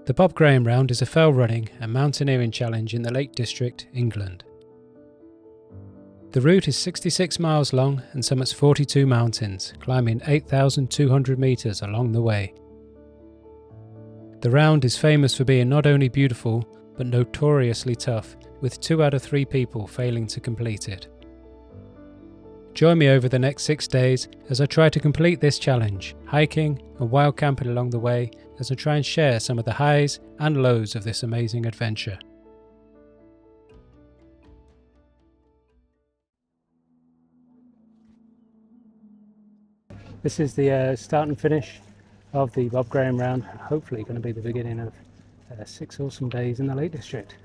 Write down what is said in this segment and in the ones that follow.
The Bob Graham Round is a fell running and mountaineering challenge in the Lake District, England. The route is 66 miles long and summits 42 mountains, climbing 8,200 metres along the way. The round is famous for being not only beautiful, but notoriously tough, with 2 out of 3 people failing to complete it. Join me over the next 6 days as I try to complete this challenge, hiking and wild camping along the way as I try and share some of the highs and lows of this amazing adventure. This is the start and finish of the Bob Graham Round, hopefully going to be the beginning of 6 awesome days in the Lake District.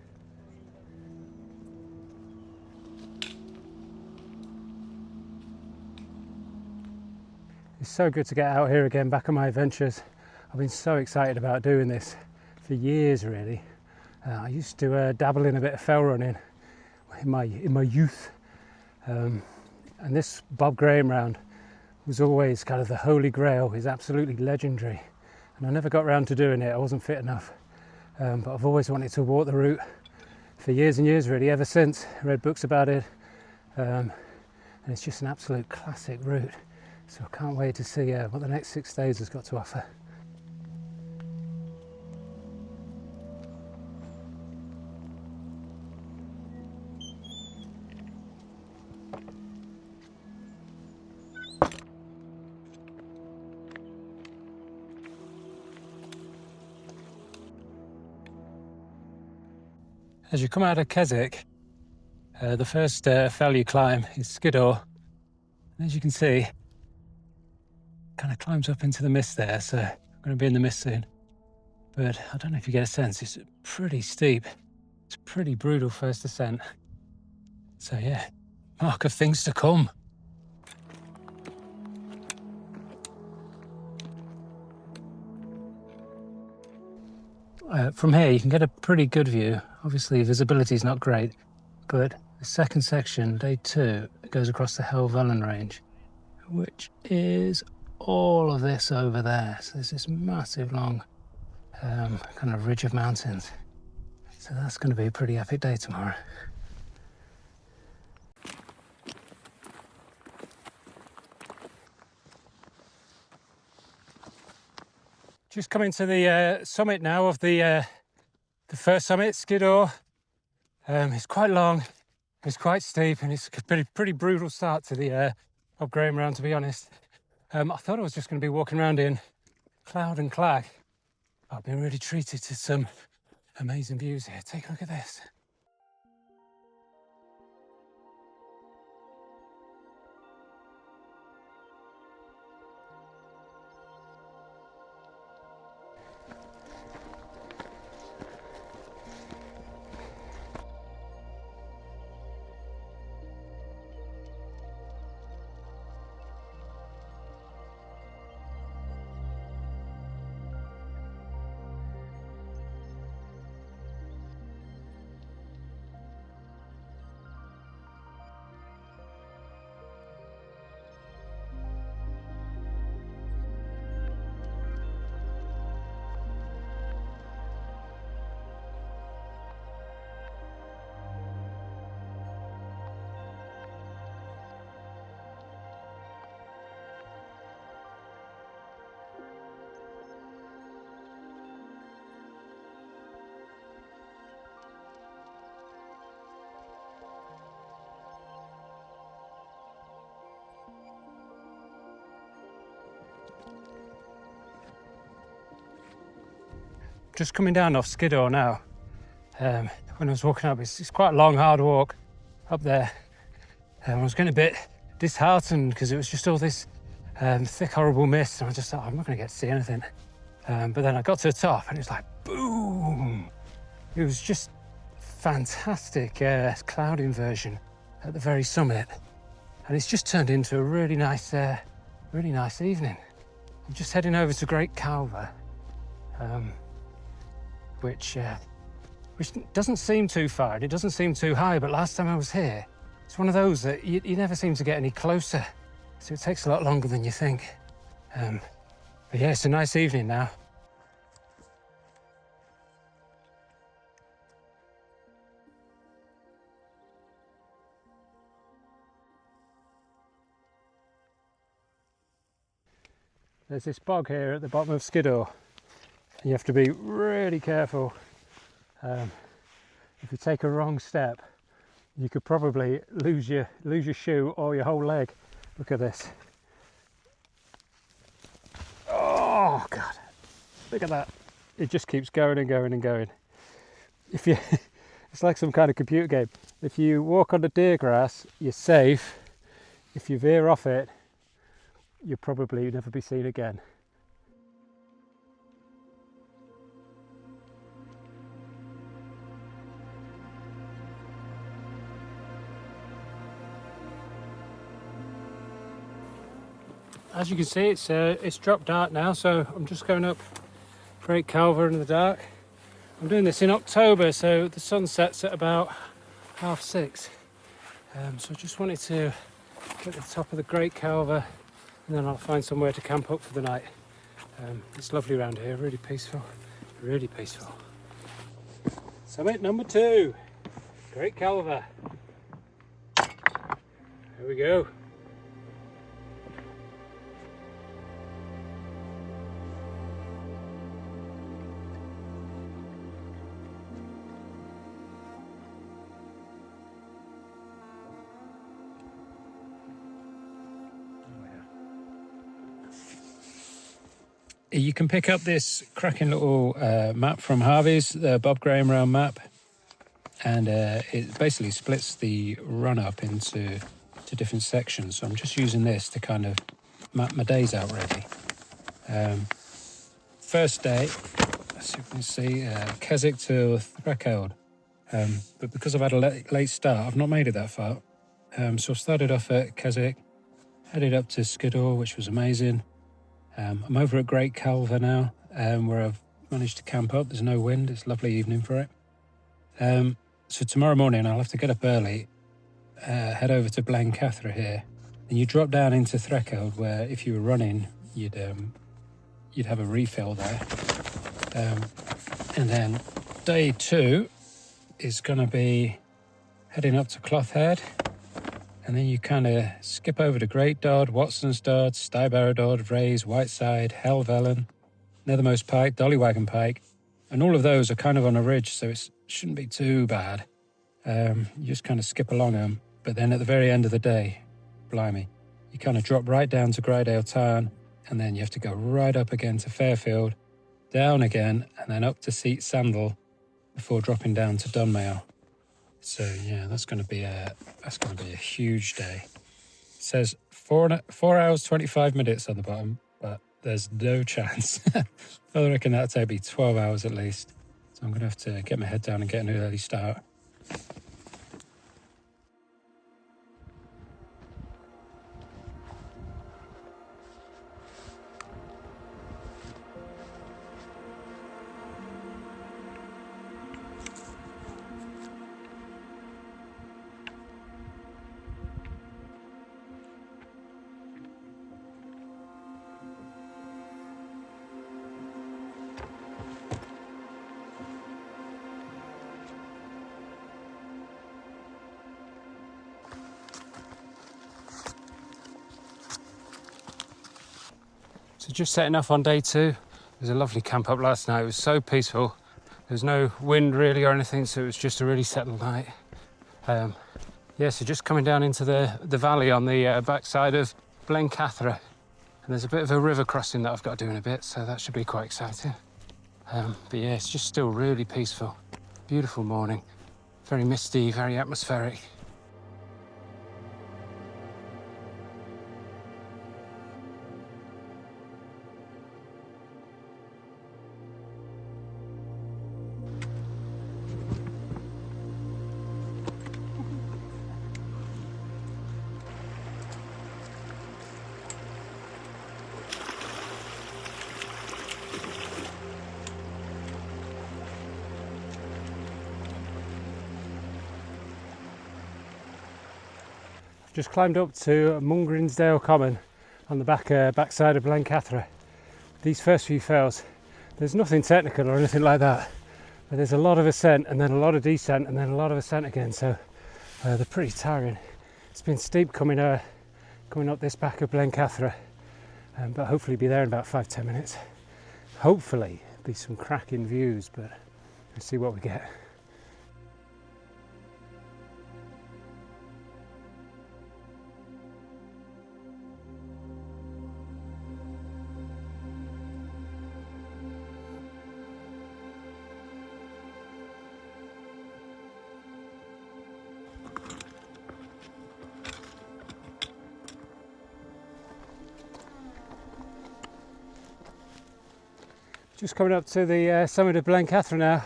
It's so good to get out here again, back on my adventures. I've been so excited about doing this for years, really. I used to dabble in a bit of fell running in my youth, and this Bob Graham Round was always kind of the holy grail. It's absolutely legendary, and I never got around to doing it. I wasn't fit enough, but I've always wanted to walk the route for years and years, really, ever since. I read books about it, and it's just an absolute classic route. So I can't wait to see what the next 6 days has got to offer. As you come out of Keswick, the first fell you climb is Skiddaw. And as you can see, kind of climbs up into the mist there, so I'm going to be in the mist soon. But I don't know if you get a sense, it's pretty steep. It's a pretty brutal first ascent. So yeah, mark of things to come. From here you can get a pretty good view. Obviously visibility is not great, but the second section, day 2, goes across the Helvellyn range, which is all of this over there. So there's this massive long kind of ridge of mountains. So that's going to be a pretty epic day tomorrow. Just coming to the summit now of the first summit, Skiddaw. It's quite long, it's quite steep, and it's a pretty brutal start to the Bob Graham Round, to be honest. I thought I was just going to be walking around in cloud and clag. I've been really treated to some amazing views here. Take a look at this. Just coming down off Skiddaw now. When I was walking up, it's quite a long, hard walk up there. I was getting a bit disheartened because it was just all this thick, horrible mist, and I just thought, I'm not going to get to see anything. But then I got to the top, and it was like, boom! It was just fantastic cloud inversion at the very summit, and it's just turned into a really nice evening. I'm just heading over to Great Calver. Which doesn't seem too far, and it doesn't seem too high, but last time I was here, it's one of those that you never seem to get any closer, so it takes a lot longer than you think. But yeah, it's a nice evening now. There's this bog here at the bottom of Skiddaw. You have to be really careful. If you take a wrong step, you could probably lose your shoe or your whole leg. Look at this. Oh God! Look at that. It just keeps going and going and going. If you, it's like some kind of computer game. If you walk on the deer grass, you're safe. If you veer off it, you'll probably never be seen again. As you can see, it's dropped dark now, so I'm just going up Great Calver in the dark. I'm doing this in October, so the sun sets at about 6:30. So I just wanted to get to the top of the Great Calver, and then I'll find somewhere to camp up for the night. It's lovely around here, really peaceful, really peaceful. Summit number 2, Great Calver. Here we go. You can pick up this cracking little map from Harvey's, the Bob Graham round map, and it basically splits the run up into different sections. So I'm just using this to kind of map my days out really. First day, as you can see, Keswick to Threckeld, but because I've had a late start, I've not made it that far. So I started off at Keswick, headed up to Skiddaw, which was amazing. I'm over at Great Calver now, where I've managed to camp up. There's no wind, it's a lovely evening for it. So tomorrow morning I'll have to get up early, head over to Blencathra here, and you drop down into Threckeld, where if you were running, you'd have a refill there. And then day 2 is going to be heading up to Clothhead, and then you kind of skip over to Great Dodd, Watson's Dodd, Stybarrow Dodd, Rays, Whiteside, Helvellyn, Nethermost Pike, Dollywagon Pike, and all of those are kind of on a ridge, so it shouldn't be too bad. You just kind of skip along them, but then at the very end of the day, blimey, you kind of drop right down to Grydale Town, and then you have to go right up again to Fairfield, down again, and then up to Sandal before dropping down to Dunmail. So yeah, that's going to be a huge day. It says 4 hours 25 minutes on the bottom, but there's no chance. I reckon that'll take me 12 hours at least. So I'm going to have to get my head down and get an early start. So just setting off on day 2. It was a lovely camp up last night. It was so peaceful. There was no wind really or anything, so it was just a really settled night. Yeah, so just coming down into the valley on the backside of Blencathra. And there's a bit of a river crossing that I've got to do in a bit, so that should be quite exciting. But yeah, it's just still really peaceful. Beautiful morning. Very misty, very atmospheric. Just climbed up to Mungrinsdale Common on the backside of Blencathra. These first few fells, there's nothing technical or anything like that, but there's a lot of ascent and then a lot of descent and then a lot of ascent again, so they're pretty tiring. It's been steep coming up this back of Blencathra, but hopefully be there in about 5-10 minutes. Hopefully be some cracking views, but let's see what we get. Just coming up to the summit of Blencathra now.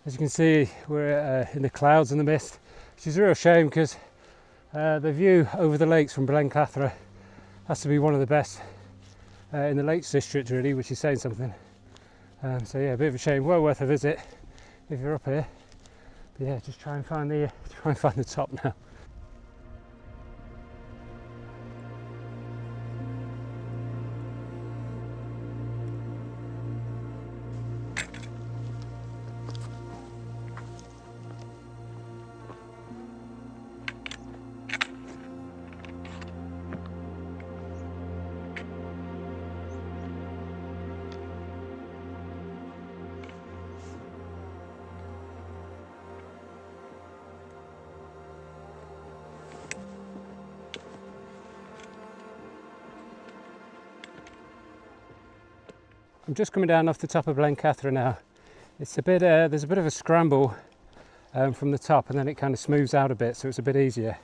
As you can see, we're in the clouds and the mist, which is a real shame because the view over the lakes from Blencathra has to be one of the best in the Lakes District, really, which is saying something. So yeah, a bit of a shame. Well worth a visit if you're up here. But yeah, just try and find the top now. I'm just coming down off the top of Blencathra now. It's a bit, there's a bit of a scramble from the top, and then it kind of smooths out a bit, so it's a bit easier.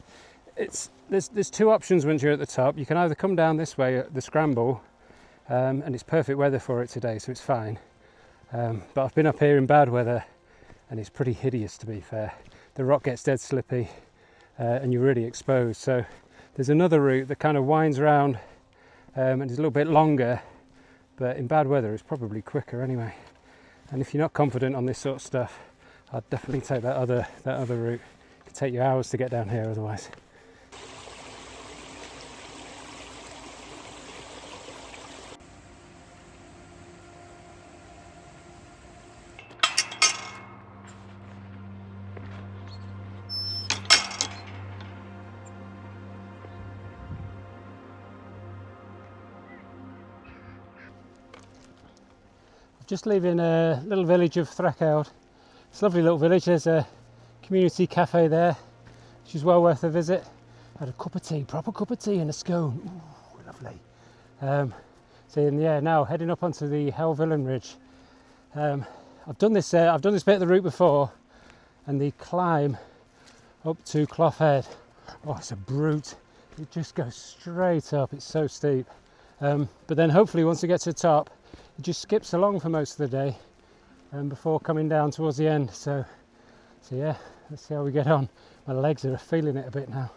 There's two options once you're at the top. You can either come down this way at the scramble, and it's perfect weather for it today, so it's fine. But I've been up here in bad weather, and it's pretty hideous, to be fair. The rock gets dead slippy, and you're really exposed. So there's another route that kind of winds around, and is a little bit longer. But in bad weather it's probably quicker anyway. And if you're not confident on this sort of stuff, I'd definitely take that other route. It could take you hours to get down here otherwise. Just leaving a little village of Scafell. It's a lovely little village. There's a community cafe there, which is well worth a visit. Had a cup of tea, proper cup of tea and a scone. Ooh, lovely. So yeah, now heading up onto the Helvellyn ridge. I've done this bit of the route before, and the climb up to Clough Head. Oh, it's a brute. It just goes straight up. It's so steep. But then hopefully once we get to the top, it just skips along for most of the day before coming down towards the end. So yeah, let's see how we get on. My legs are feeling it a bit now.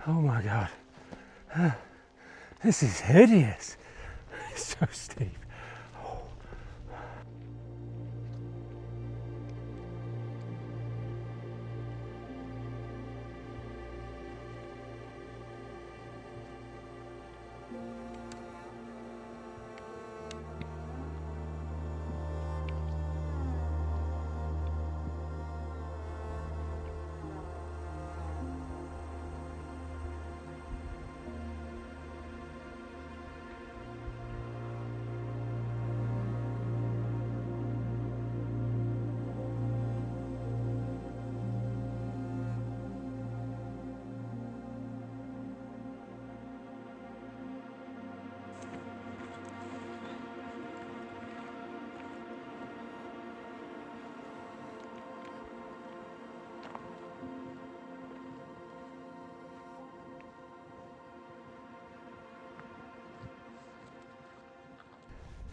Oh my God, this is hideous. It's so steep.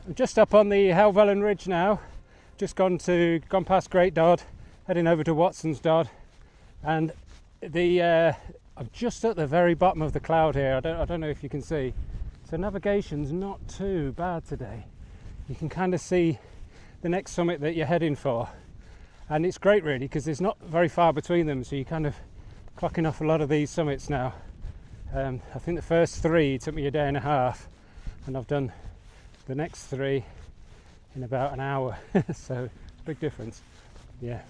I'm just up on the Helvellyn Ridge now, just gone past Great Dodd, heading over to Watson's Dodd, and I'm just at the very bottom of the cloud here. I don't know if you can see, so navigation's not too bad today. You can kind of see the next summit that you're heading for, and it's great really because there's not very far between them, so you're kind of clocking off a lot of these summits now. I think the first three took me a day and a half, and I've done the next three in about an hour. So big difference. Yeah.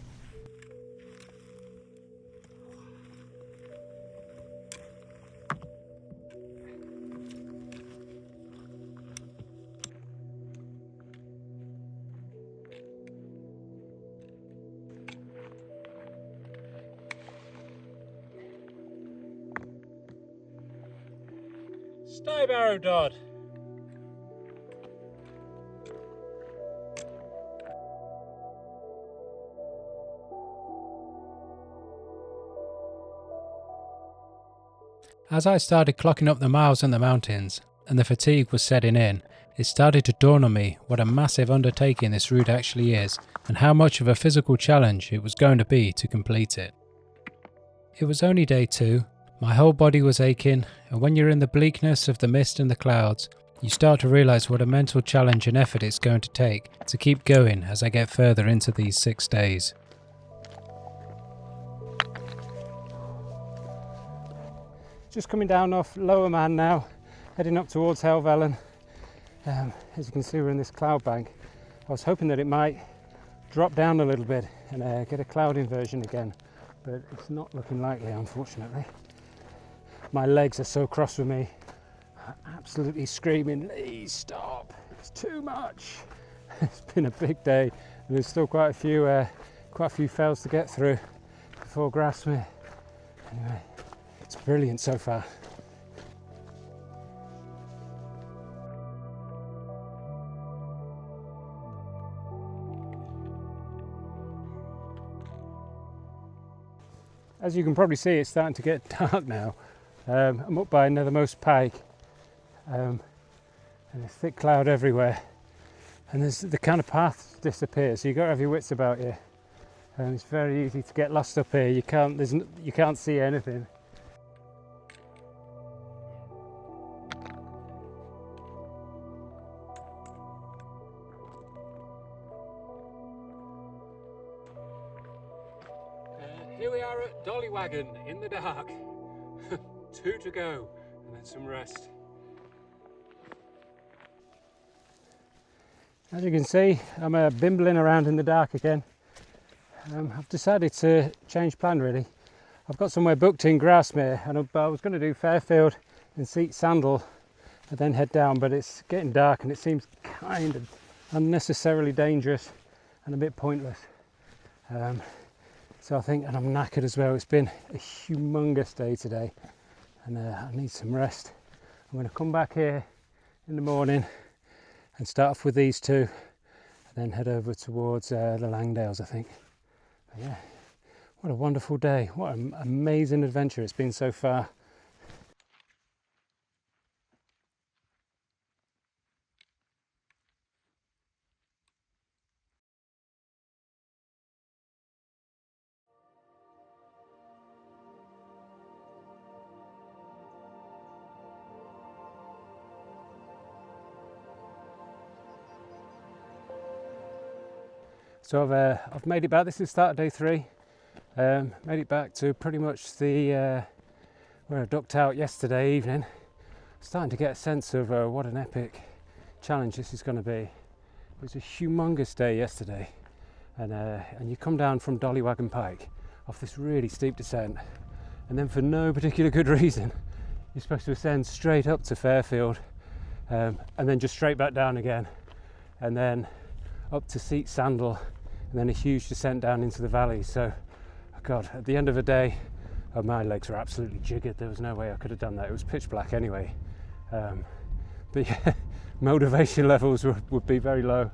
Stay barrow Dodd. As I started clocking up the miles in the mountains, and the fatigue was setting in, it started to dawn on me what a massive undertaking this route actually is, and how much of a physical challenge it was going to be to complete it. It was only day 2, my whole body was aching, and when you're in the bleakness of the mist and the clouds, you start to realise what a mental challenge and effort it's going to take to keep going as I get further into these 6 days. Just coming down off Lower Man now, heading up towards Helvellyn. As you can see, we're in this cloud bank. I was hoping that it might drop down a little bit and get a cloud inversion again, but it's not looking likely, unfortunately. My legs are so cross with me. I'm absolutely screaming, "Please stop, it's too much." It's been a big day and there's still quite a few fells to get through before Grasmere. Anyway, it's brilliant so far. As you can probably see, it's starting to get dark now. I'm up by Nethermost Pike, and there's thick cloud everywhere, and there's the kind of paths disappear, so you've got to have your wits about you. It's very easy to get lost up here. You can't see anything. Here we are at Dollywagon in the dark. 2 to go, and then some rest. As you can see, I'm bimbling around in the dark again. I've decided to change plan really. I've got somewhere booked in Grasmere, and I was going to do Fairfield and seat Sandal and then head down, but it's getting dark and it seems kind of unnecessarily dangerous and a bit pointless. So I think, and I'm knackered as well, it's been a humongous day today, and I need some rest. I'm going to come back here in the morning and start off with these 2 and then head over towards the Langdales, I think. But yeah, what a wonderful day, what an amazing adventure it's been so far. So I've made it back. This is start of day 3. Made it back to pretty much the where I ducked out yesterday evening. Starting to get a sense of what an epic challenge this is going to be. It was a humongous day yesterday, and you come down from Dollywagon Pike off this really steep descent, and then for no particular good reason, you're supposed to ascend straight up to Fairfield, and then just straight back down again, and then up to seat Sandal, and then a huge descent down into the valley. So, oh God, at the end of the day, my legs were absolutely jiggered. There was no way I could have done that. It was pitch black anyway. But yeah, motivation levels would be very low.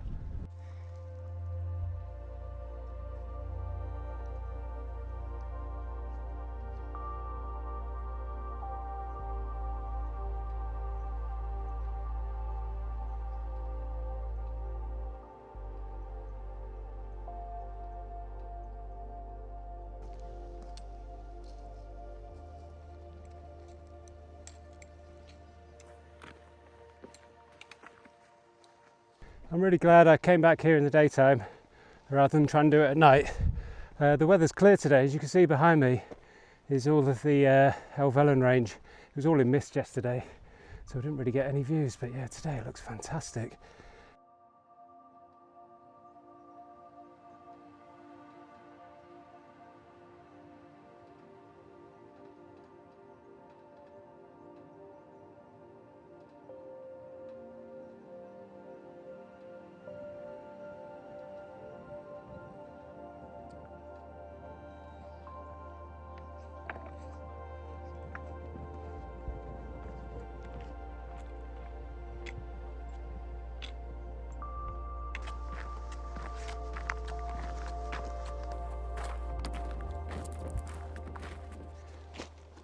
I'm really glad I came back here in the daytime rather than trying to do it at night. The weather's clear today. As you can see behind me is all of the Helvellyn range. It was all in mist yesterday, so I didn't really get any views, but yeah, today it looks fantastic.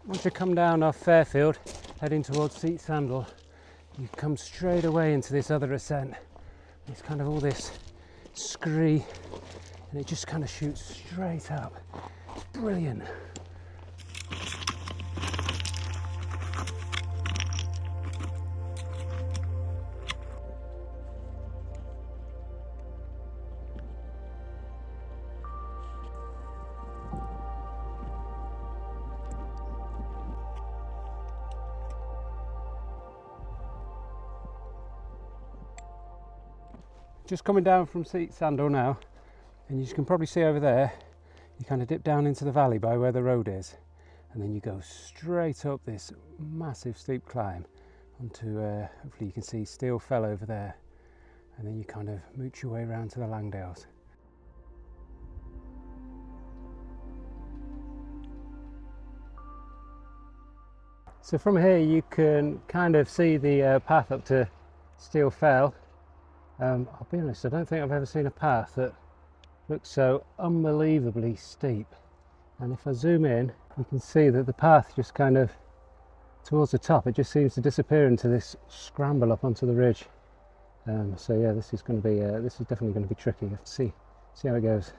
once you come down off Fairfield, heading towards Sandal, you come straight away into this other ascent. It's kind of all this scree, and it just kind of shoots straight up. It's brilliant. Just coming down from Sandal now, and you can probably see over there, you kind of dip down into the valley by where the road is, and then you go straight up this massive steep climb onto, hopefully you can see Scafell over there, and then you kind of mooch your way around to the Langdales. So from here you can kind of see the path up to Scafell. I'll be honest, I don't think I've ever seen a path that looks so unbelievably steep. And if I zoom in, you can see that the path just kind of towards the top, it just seems to disappear into this scramble up onto the ridge. So yeah, this is going to be, this is definitely going to be tricky. You have to see how it goes.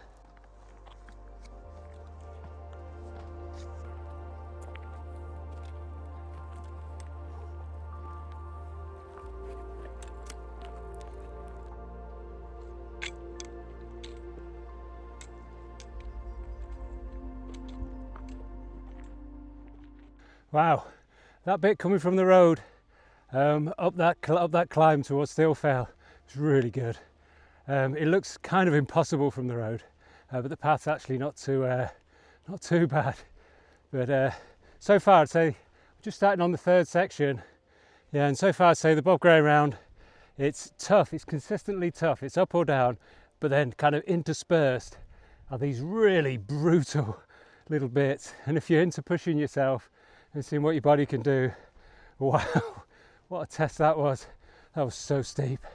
Wow, that bit coming from the road up that climb towards Scafell is really good. It looks kind of impossible from the road, but the path's actually not too bad. But so far I'd say, just starting on the third section, yeah, and so far I'd say the Bob Gray round, it's tough, it's consistently tough, it's up or down, but then kind of interspersed are these really brutal little bits. And if you're into pushing yourself and seeing what your body can do, wow, what a test that was. That was so steep.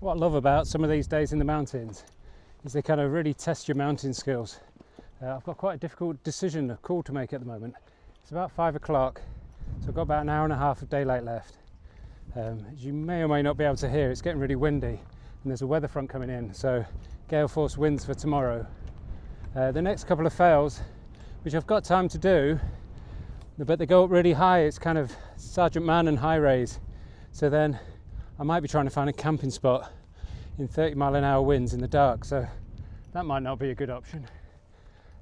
What I love about some of these days in the mountains is they kind of really test your mountain skills. I've got quite a difficult decision, a call to make at the moment. It's about 5 o'clock, so I've got about an hour and a half of daylight left. As you may or may not be able to hear, it's getting really windy and there's a weather front coming in, so gale force winds for tomorrow. The next couple of fails, which I've got time to do, but they go up really high. It's kind of Sergeant Man and high raise, so then I might be trying to find a camping spot in 30-mile-an-hour winds in the dark, so that might not be a good option.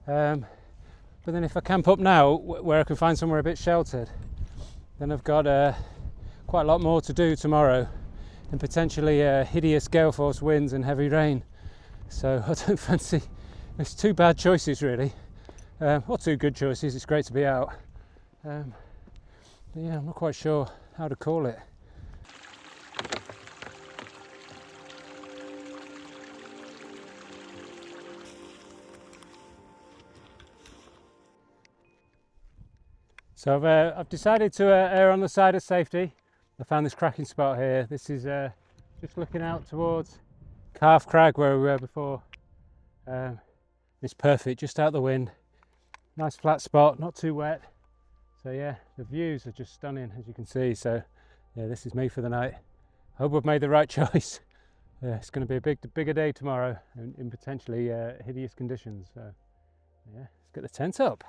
But then if I camp up now where I can find somewhere a bit sheltered, then I've got quite a lot more to do tomorrow, and potentially hideous gale force winds and heavy rain. So I don't fancy, it's two bad choices really, or two good choices. It's great to be out. But yeah, I'm not quite sure how to call it. So I've decided to err on the side of safety. I found this cracking spot here. This is just looking out towards Calf Crag where we were before. It's perfect, just out the wind. Nice flat spot, not too wet. So yeah, the views are just stunning as you can see. So yeah, this is me for the night. I hope I've made the right choice. It's going to be a bigger day tomorrow in potentially hideous conditions. So yeah, let's get the tent up.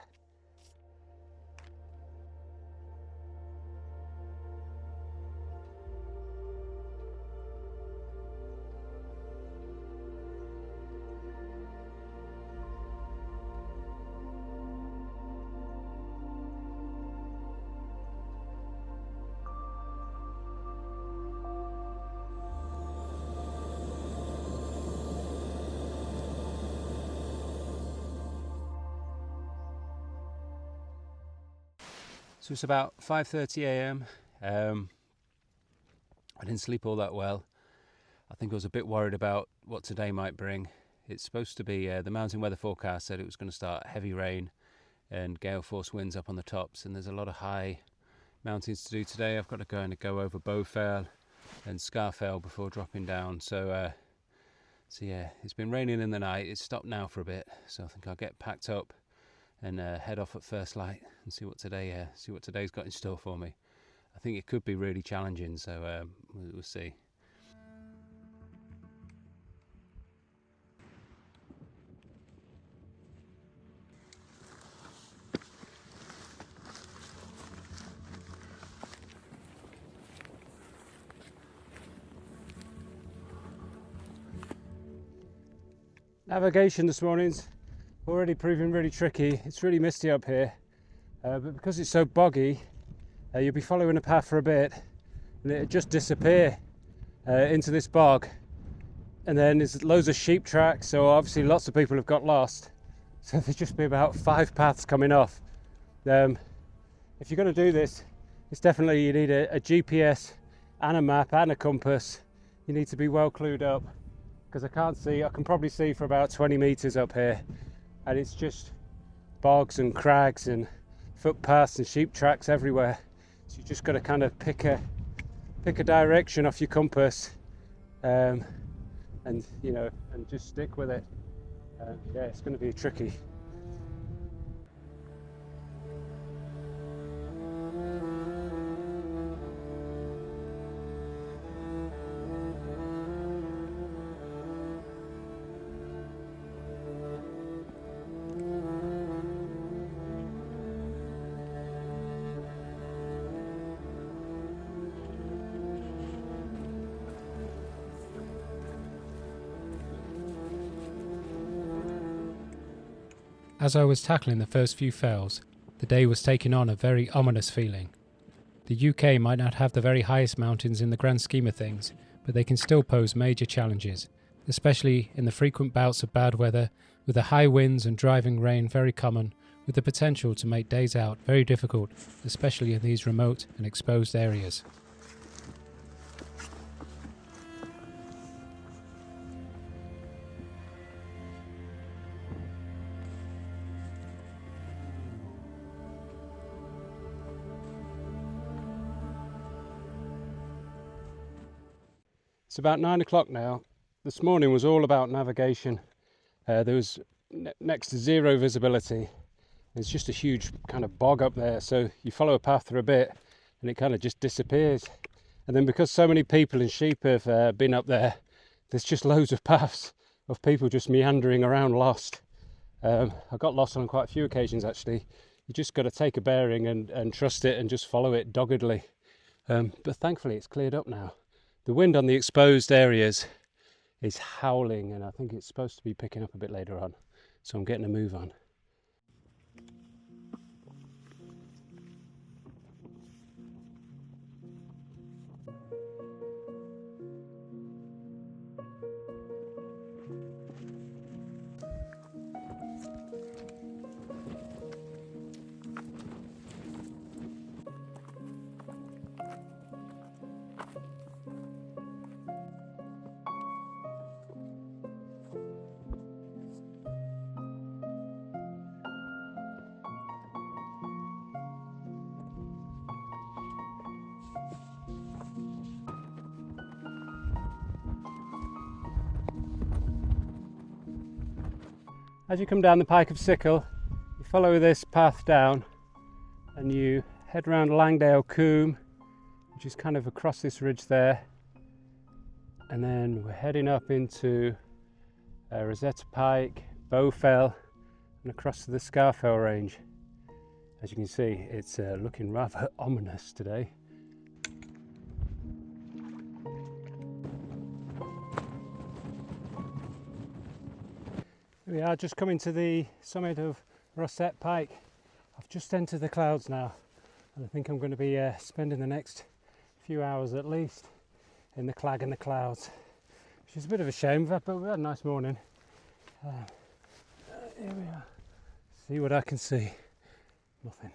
So it's about 5:30 a.m. I didn't sleep all that well. I think I was a bit worried about what today might bring. It's supposed to be, the mountain weather forecast said it was going to start heavy rain and gale force winds up on the tops, and there's a lot of high mountains to do today. I've got to go over Boggy and Scafell before dropping down. So yeah, it's been raining in the night. It's stopped now for a bit, so I think I'll get packed up and head off at first light and see what today's got in store for me. I think it could be really challenging, so we'll see. Navigation this morning's already proving really tricky. It's really misty up here, but because it's so boggy, you'll be following a path for a bit and it'll just disappear into this bog, and then there's loads of sheep tracks, so obviously lots of people have got lost, so there'll just be about 5 paths coming off. If you're going to do this, it's definitely, you need a GPS and a map and a compass. You need to be well clued up, because I can probably see for about 20 meters up here, and it's just bogs and crags and footpaths and sheep tracks everywhere. So you just got to kind of pick a direction off your compass, and just stick with it. Yeah, it's going to be tricky. As I was tackling the first few fells, the day was taking on a very ominous feeling. The UK might not have the very highest mountains in the grand scheme of things, but they can still pose major challenges, especially in the frequent bouts of bad weather, with the high winds and driving rain very common, with the potential to make days out very difficult, especially in these remote and exposed areas. It's about 9 o'clock now. This morning was all about navigation. There was next to zero visibility. There's just a huge kind of bog up there, so you follow a path for a bit and it kind of just disappears. And then because so many people and sheep have been up there, there's just loads of paths of people just meandering around lost. I got lost on quite a few occasions actually. You just got to take a bearing and trust it and just follow it doggedly. But thankfully it's cleared up now. The wind on the exposed areas is howling, and I think it's supposed to be picking up a bit later on, so I'm getting a move on. As you come down the Pike of Sickle, you follow this path down and you head round Langdale Coombe, which is kind of across this ridge there, and then we're heading up into Rosetta Pike, Bowfell, and across to the Scafell range. As you can see, it's looking rather ominous today. We are just coming to the summit of Rosetta Pike. I've just entered the clouds now, and I think I'm going to be spending the next few hours at least in the clag and the clouds, which is a bit of a shame, but we had a nice morning. Here we are. See what I can see. Nothing.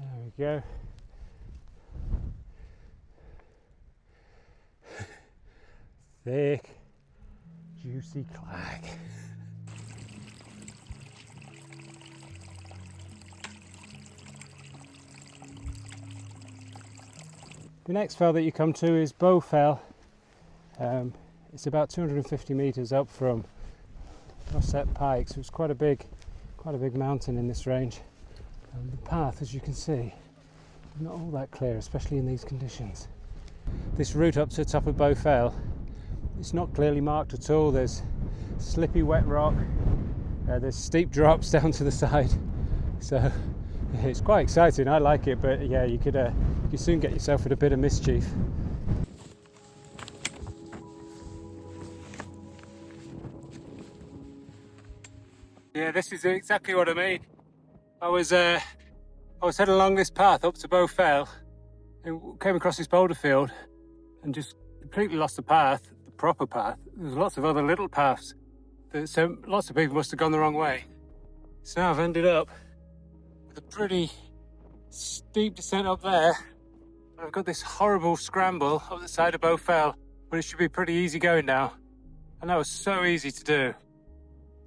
There we go. Thick, juicy clag. The next fell that you come to is Fell. It's about 250 metres up from Rossett Pike, so it's quite a big mountain in this range. The path, as you can see, is not all that clear, especially in these conditions. This route up to the top of Fell, it's not clearly marked at all. There's slippy wet rock, there's steep drops down to the side, so it's quite exciting. I like it, but yeah, you could soon get yourself in a bit of mischief. Yeah, this is exactly what I mean. I was heading along this path up to Fell and came across this boulder field and just completely lost the path, the proper path. There's lots of other little paths, so lots of people must have gone the wrong way. So now I've ended up with a pretty steep descent up there. I've got this horrible scramble up the side of Fell, but it should be pretty easy going now. And that was so easy to do.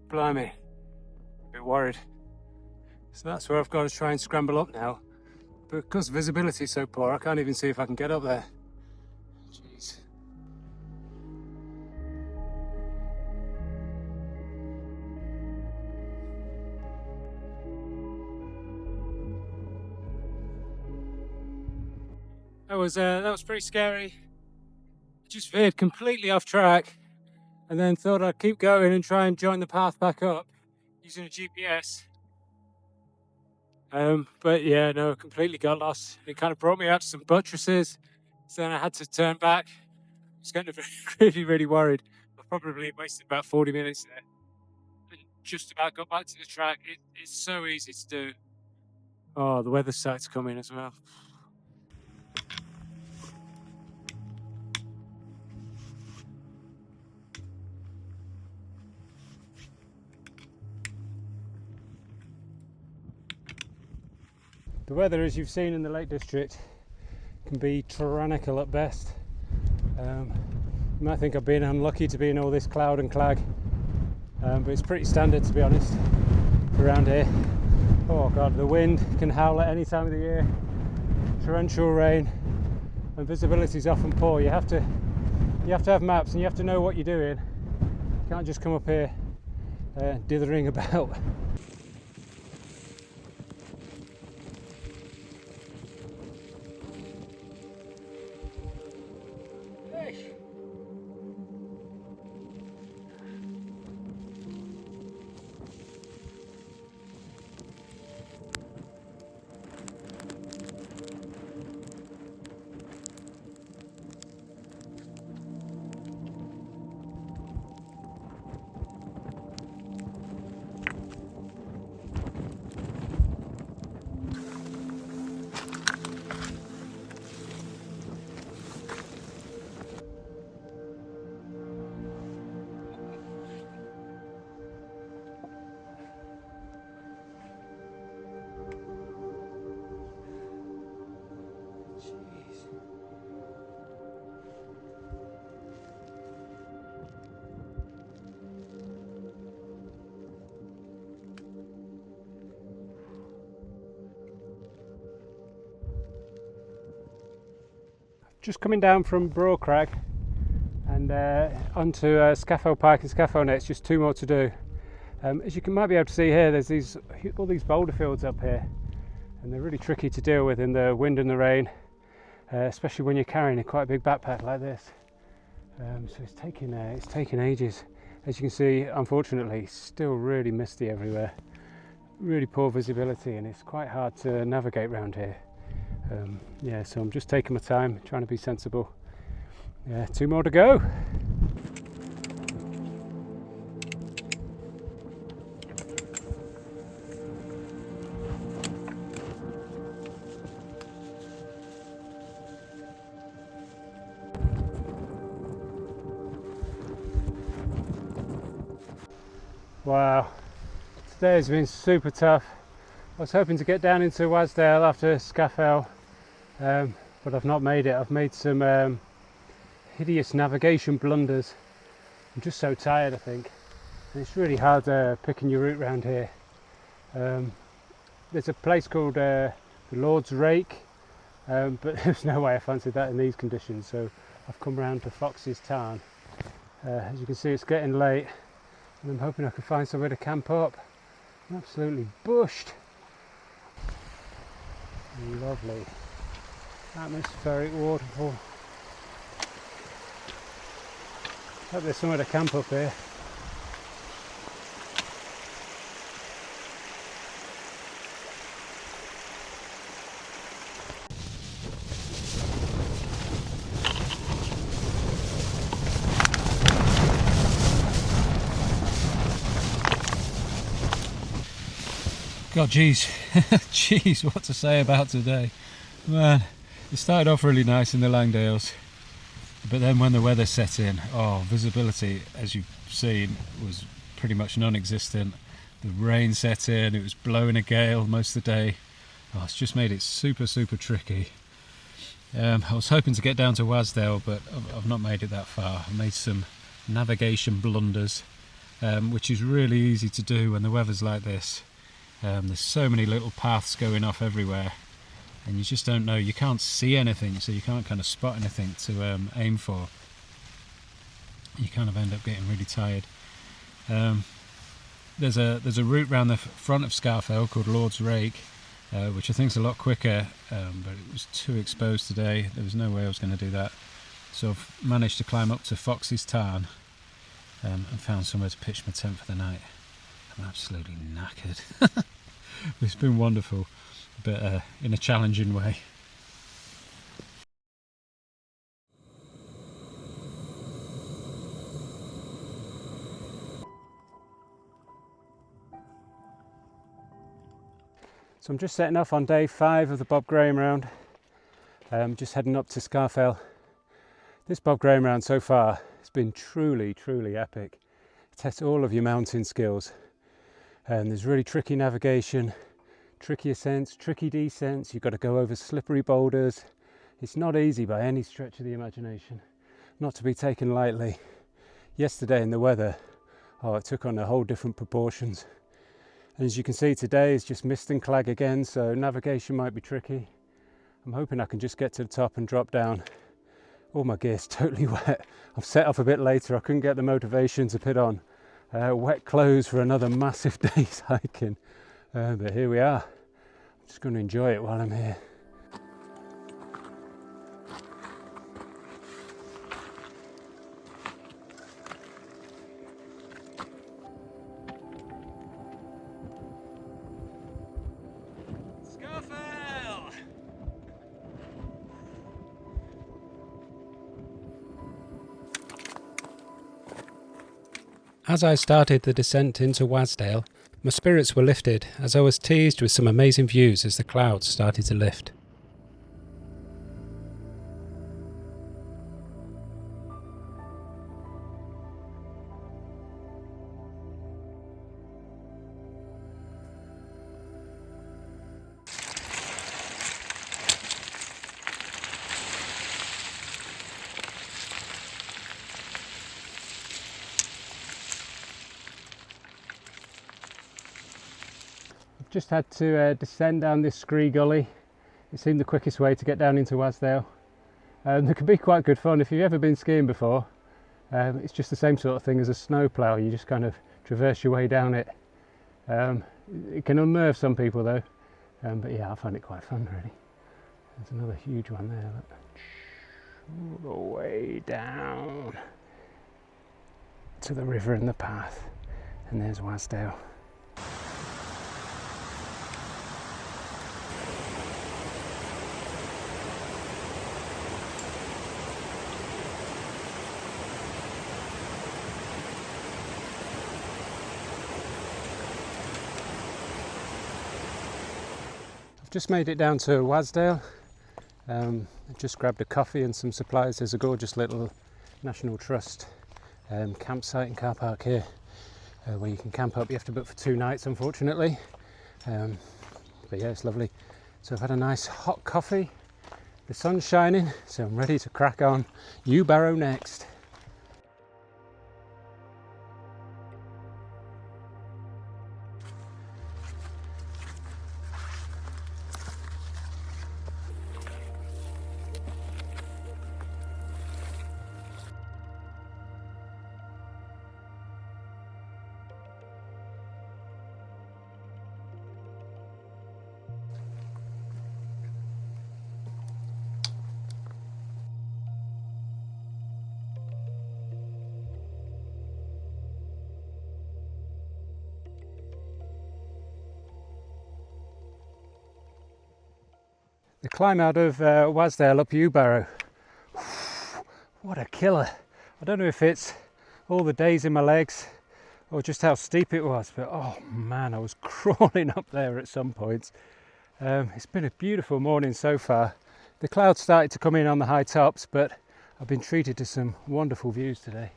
Blimey. A bit worried. So that's where I've got to try and scramble up now. But because visibility is so poor, I can't even see if I can get up there. Jeez. That was pretty scary. I just veered completely off track and then thought I'd keep going and try and join the path back up using a GPS. But yeah, no, completely got lost. It kind of brought me out to some buttresses, so then I had to turn back. I was kind of really worried. I probably wasted about 40 minutes there. And just about got back to the track. It's so easy to do. Oh, the weather starts coming as well. The weather, as you've seen in the Lake District, can be tyrannical at best. You might think I've been unlucky to be in all this cloud and clag, but it's pretty standard, to be honest, around here. Oh god, the wind can howl at any time of the year, torrential rain, and visibility is often poor. You have to have maps and you have to know what you're doing. You can't just come up here dithering about. Just coming down from Crag and onto Scafell Pike and Scafell Net. It's just two more to do. As you might be able to see here, there's all these boulder fields up here, and they're really tricky to deal with in the wind and the rain, especially when you're carrying a quite big backpack like this. So it's taking ages. As you can see, unfortunately, it's still really misty everywhere, really poor visibility, and it's quite hard to navigate around here. Yeah, so I'm just taking my time, trying to be sensible. Yeah, two more to go. Wow, today has been super tough. I was hoping to get down into Wasdale after Scafell, but I've not made it. I've made some hideous navigation blunders. I'm just so tired, I think. And it's really hard picking your route around here. There's a place called the Lord's Rake, but there's no way I fancied that in these conditions, so I've come round to Fox's Tarn. As you can see, it's getting late, and I'm hoping I can find somewhere to camp up. I'm absolutely bushed. Lovely atmospheric waterfall. Hope there's somewhere to camp up here. God, jeez, what to say about today. Man, it started off really nice in the Langdales, but then when the weather set in, visibility, as you've seen, was pretty much non-existent. The rain set in, it was blowing a gale most of the day. It's just made it super tricky. I was hoping to get down to Wasdale, but I've not made it that far. I made some navigation blunders, which is really easy to do when the weather's like this. There's so many little paths going off everywhere, and you just don't know, you can't see anything, so you can't kind of spot anything to aim for. You kind of end up getting really tired. There's a route round the front of Scafell called Lord's Rake, which I think is a lot quicker, but it was too exposed today. There was no way I was going to do that, so I've managed to climb up to Fox's Tarn and found somewhere to pitch my tent for the night. I'm absolutely knackered. It's been wonderful, but in a challenging way. So I'm just setting off on day 5 of the Bob Graham round. Just heading up to Scafell. This Bob Graham round so far has been truly epic. It tests all of your mountain skills. There's really tricky navigation, tricky ascents, tricky descents. You've got to go over slippery boulders. It's not easy by any stretch of the imagination, not to be taken lightly. Yesterday in the weather, it took on a whole different proportions. And as you can see, today is just mist and clag again, so navigation might be tricky. I'm hoping I can just get to the top and drop down. All my gear's totally wet. I've set off a bit later, I couldn't get the motivation to put on wet clothes for another massive day's hiking, but here we are. I'm just going to enjoy it while I'm here. Scafell! As I started the descent into Wasdale, my spirits were lifted as I was teased with some amazing views as the clouds started to lift. Just had to descend down this scree gully. It seemed the quickest way to get down into Wasdale. There can be quite good fun if you've ever been skiing before. It's just the same sort of thing as a snowplough. You just kind of traverse your way down it. It can unnerve some people though, but yeah, I find it quite fun really. There's another huge one there. Look. All the way down to the river and the path, and there's Wasdale. Just made it down to Wasdale. I just grabbed a coffee and some supplies. There's a gorgeous little National Trust campsite and car park here where you can camp up. You have to book for 2 nights, unfortunately. But yeah, it's lovely. So I've had a nice hot coffee, the sun's shining, so I'm ready to crack on. Yew Barrow next. The climb out of Wasdale up Yew Barrow, what a killer. I don't know if it's all the days in my legs or just how steep it was, but oh man, I was crawling up there at some point. It's been a beautiful morning so far. The clouds started to come in on the high tops, but I've been treated to some wonderful views today.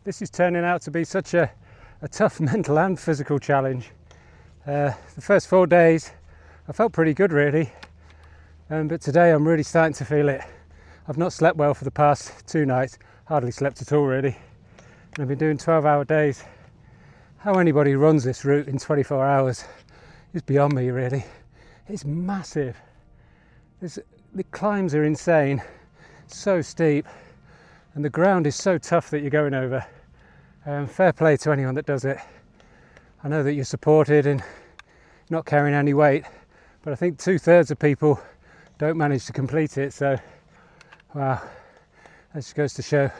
This is turning out to be such a tough mental and physical challenge. The first 4 days I felt pretty good really, but today I'm really starting to feel it. I've not slept well for the past 2 nights, hardly slept at all really, and I've been doing 12-hour days. How anybody runs this route in 24 hours is beyond me really. It's massive. The climbs are insane, so steep, and the ground is so tough that you're going over. Fair play to anyone that does it. I know that you're supported and not carrying any weight, but I think 2/3 of people don't manage to complete it, so wow, that just goes to show.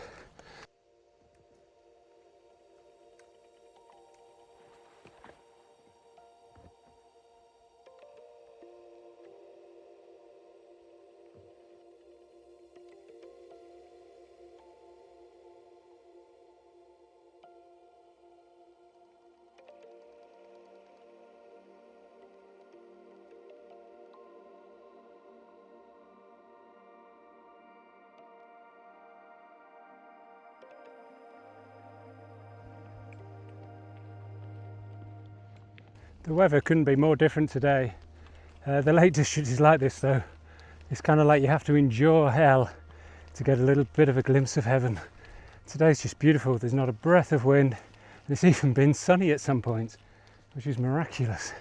The weather couldn't be more different today. The Lake District is like this though. It's kind of like you have to endure hell to get a little bit of a glimpse of heaven. Today's just beautiful. There's not a breath of wind, and it's even been sunny at some points, which is miraculous.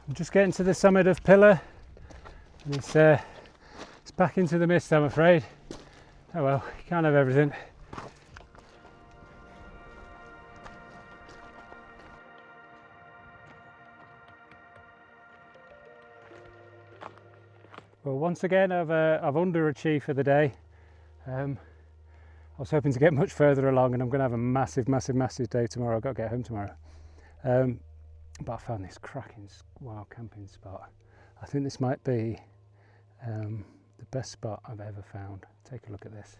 I'm just getting to the summit of Pillar, and it's back into the mist, I'm afraid. Oh well, you can't have everything. Well, once again I've underachieved for the day. I was hoping to get much further along, and I'm going to have a massive day tomorrow. I've got to get home tomorrow. But I found this cracking wild camping spot. I think this might be the best spot I've ever found. Take a look at this.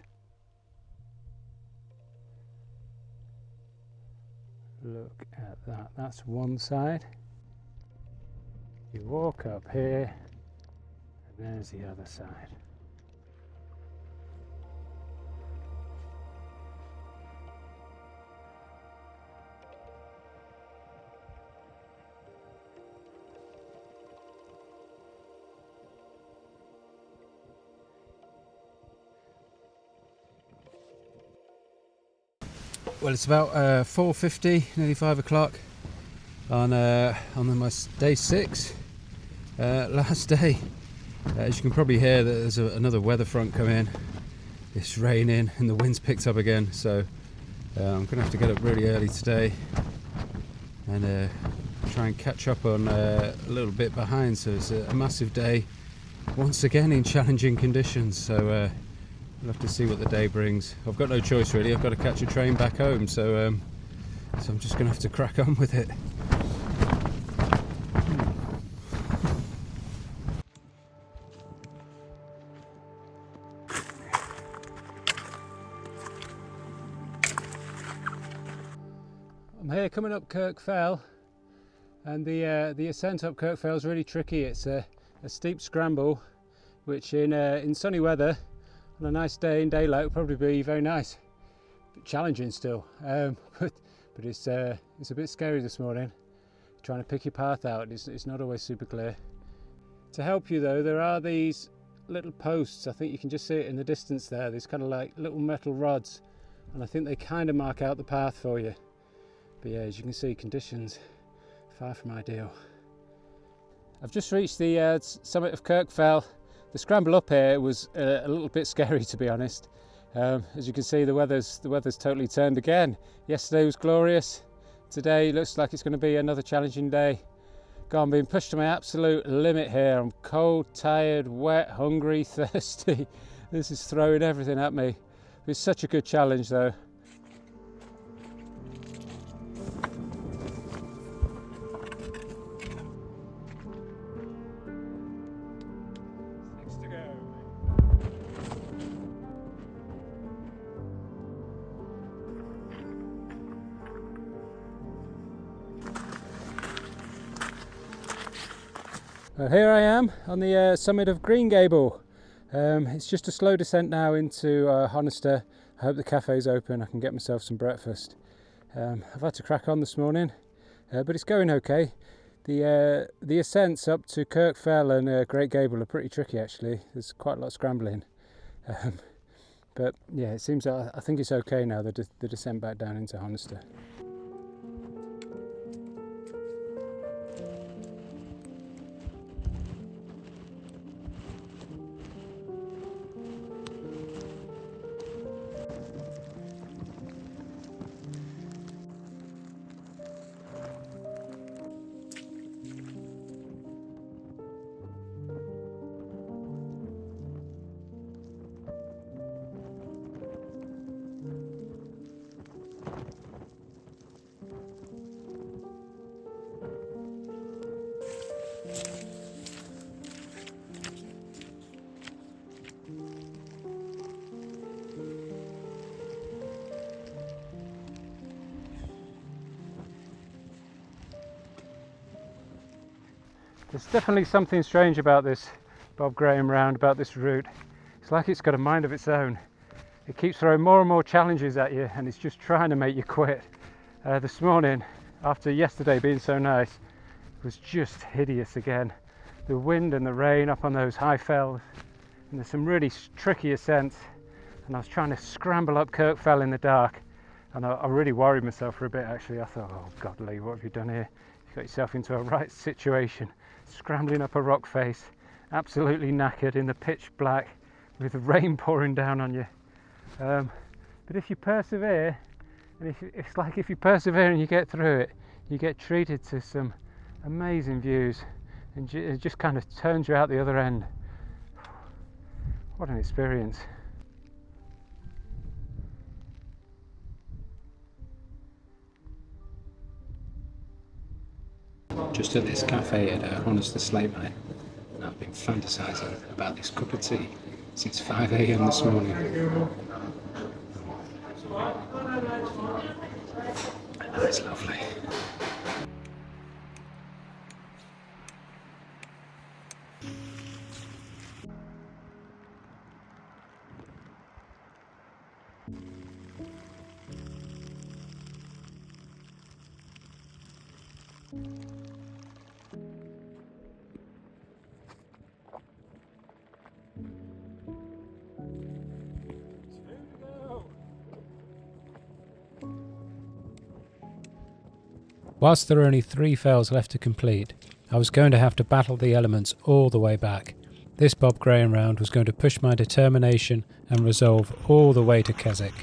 Look at that. That's one side. You walk up here, and there's the other side. Well, it's about 4:50, nearly 5 o'clock on my day 6, last day. As you can probably hear, there's another weather front come in. it's raining and the wind's picked up again, so I'm gonna have to get up really early today and try and catch up on a little bit behind. So it's a massive day once again in challenging conditions, so we'll have to see what the day brings. I've got no choice really, I've got to catch a train back home, so I'm just gonna have to crack on with it. I'm here coming up Scafell, and the ascent up Scafell is really tricky. It's a steep scramble, which in sunny weather on a nice day in daylight would probably be very nice, but challenging still. But it's a bit scary this morning. Trying to pick your path out, it's not always super clear. To help you though, there are these little posts. I think you can just see it in the distance there. These kind of like little metal rods, and I think they kind of mark out the path for you. But yeah, as you can see, conditions far from ideal. I've just reached the summit of Scafell. The scramble up here was a little bit scary, to be honest. As you can see, the weather's totally turned again. Yesterday was glorious. Today looks like it's going to be another challenging day. I'm being pushed to my absolute limit here. I'm cold, tired, wet, hungry, thirsty. This is throwing everything at me. It's such a good challenge though. Well, here I am on the summit of Green Gable. It's just a slow descent now into Honister. I hope the cafe's open, I can get myself some breakfast. I've had to crack on this morning, but it's going okay. The ascents up to Scafell and Great Gable are pretty tricky actually. There's quite a lot of scrambling. But yeah, it seems I think it's okay now, the descent back down into Honister. There's definitely something strange about this Bob Graham round, about this route. It's like it's got a mind of its own. It keeps throwing more and more challenges at you, and it's just trying to make you quit. This morning, after yesterday being so nice, it was just hideous again. The wind and the rain up on those high fells, and there's some really tricky ascents, and I was trying to scramble up Scafell in the dark, and I really worried myself for a bit actually. I thought, oh God Lee, what have you done here? You got yourself into a right situation, scrambling up a rock face, absolutely knackered in the pitch black with the rain pouring down on you. But if you persevere, and it's like if you persevere and you get through it, you get treated to some amazing views, and it just kind of turns you out the other end. What an experience. Just at this cafe at Honister Slate Mine, and I've been fantasising about this cup of tea since 5 AM this morning. And that's lovely. Whilst there are only 3 fells left to complete, I was going to have to battle the elements all the way back, This Bob Graham round was going to push my determination and resolve all the way to Keswick.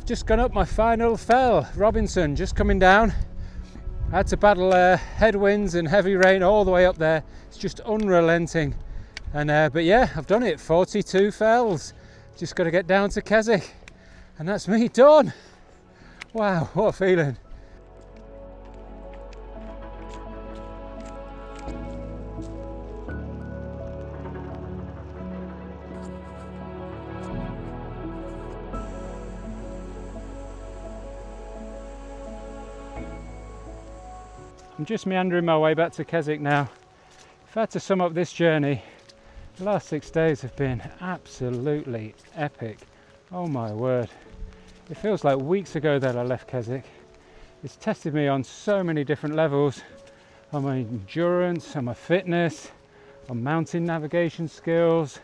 Just gone up my final fell, Robinson, just coming down. I had to battle headwinds and heavy rain all the way up there. It's just unrelenting. And but yeah, I've done it. 42 fells. Just got to get down to Keswick, and that's me done. Wow, what a feeling. I'm just meandering my way back to Keswick now. If I had to sum up this journey, the last 6 days have been absolutely epic. Oh my word. It feels like weeks ago that I left Keswick. It's tested me on so many different levels, on my endurance, on my fitness, on mountain navigation skills,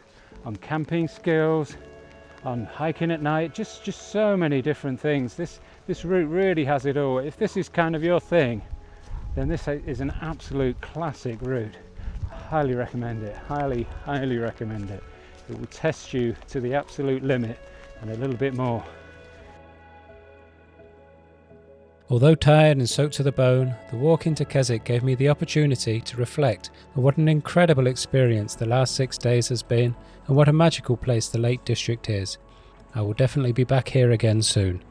on camping skills, on hiking at night, just so many different things. This route really has it all. If this is kind of your thing, then this is an absolute classic route. Highly recommend it, highly recommend it. It will test you to the absolute limit and a little bit more. Although tired and soaked to the bone, the walk into Keswick gave me the opportunity to reflect on what an incredible experience the last 6 days has been and what a magical place the Lake District is. I will definitely be back here again soon.